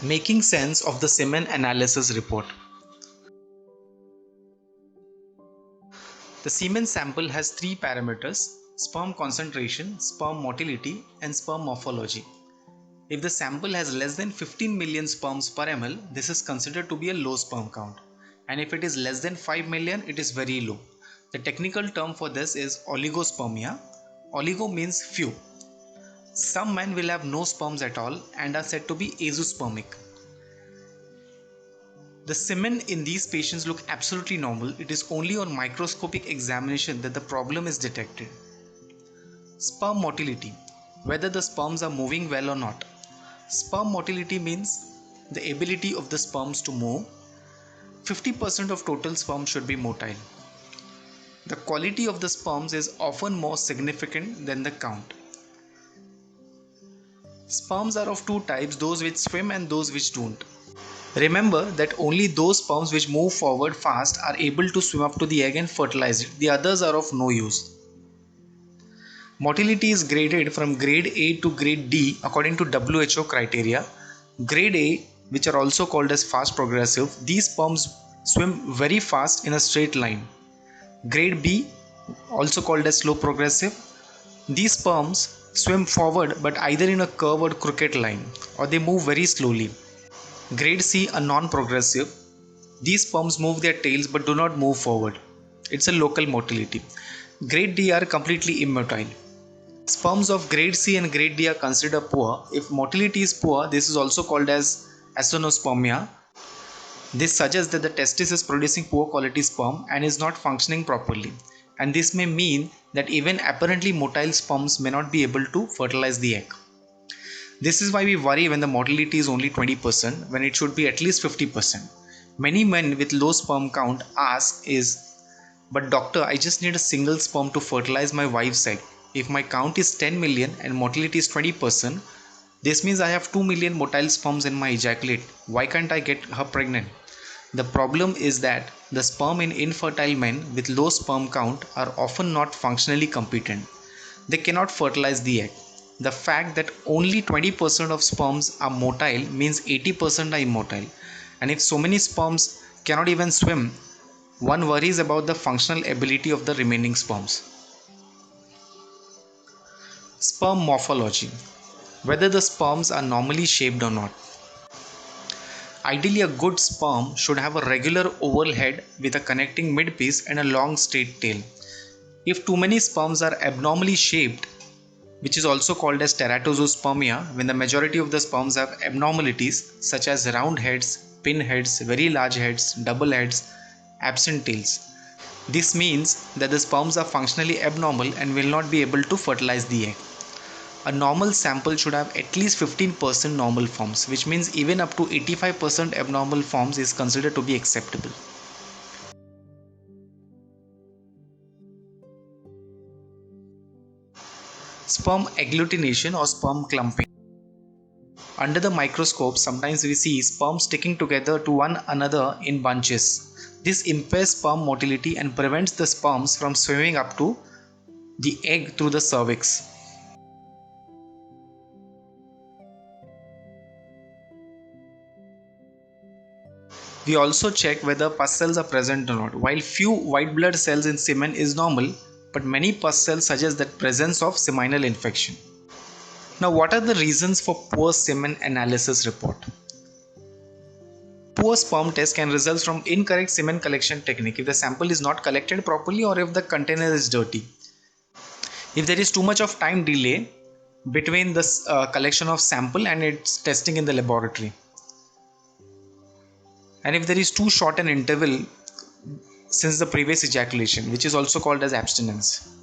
Making sense of the semen analysis report. The semen sample has three parameters: sperm concentration, sperm motility, and sperm morphology. If the sample has less than 15 million sperms per ml, this is considered to be a low sperm count. And if it is less than 5 million, it is very low. The technical term for this is oligospermia. Oligo means few. Some men will have no sperms at all and are said to be azoospermic. The semen in these patients look absolutely normal. It is only on microscopic examination that the problem is detected. Sperm motility, whether the sperms are moving well or not. Sperm motility means the ability of the sperms to move. 50% of total sperm should be motile. The quality of the sperms is often more significant than the count. Sperms are of two types, those which swim and those which don't. Remember that only those sperms which move forward fast are able to swim up to the egg and fertilize it. The others are of no use. Motility is graded from grade A to grade D according to WHO criteria. Grade A, which are also called as fast progressive, these sperms swim very fast in a straight line. Grade B, also called as slow progressive, these sperms swim forward but either in a curved or crooked line, or they move very slowly. Grade C are non-progressive. These sperms move their tails but do not move forward. It's a local motility. Grade D are completely immotile. Sperms of grade C and grade D are considered poor. If motility is poor, this is also called as acinospermia. This suggests that the testis is producing poor quality sperm and is not functioning properly. And this may mean that even apparently motile sperms may not be able to fertilize the egg. This is why we worry when the motility is only 20% when it should be at least 50%. Many men with low sperm count ask but doctor, I just need a single sperm to fertilize my wife's egg. If my count is 10 million and motility is 20%, this means I have 2 million motile sperms in my ejaculate. Why can't I get her pregnant? The problem is that the sperm in infertile men with low sperm count are often not functionally competent. They cannot fertilize the egg. The fact that only 20% of sperms are motile means 80% are immotile. And if so many sperms cannot even swim, one worries about the functional ability of the remaining sperms. Sperm morphology, whether the sperms are normally shaped or not. Ideally, a good sperm should have a regular oval head with a connecting midpiece and a long straight tail. If too many sperms are abnormally shaped, which is also called as teratozoospermia, when the majority of the sperms have abnormalities such as round heads, pin heads, very large heads, double heads, absent tails. This means that the sperms are functionally abnormal and will not be able to fertilize the egg. A normal sample should have at least 15% normal forms, which means even up to 85% abnormal forms is considered to be acceptable. Sperm agglutination or sperm clumping. Under the microscope, sometimes we see sperm sticking together to one another in bunches. This impairs sperm motility and prevents the sperms from swimming up to the egg through the cervix. We also check whether pus cells are present or not. While few white blood cells in semen is normal, but many pus cells suggest that presence of seminal infection. Now, what are the reasons for poor semen analysis report? Poor sperm test can result from incorrect semen collection technique if the sample is not collected properly or if the container is dirty. If there is too much of time delay between the collection of sample and its testing in the laboratory. And if there is too short an interval since the previous ejaculation, which is also called as abstinence.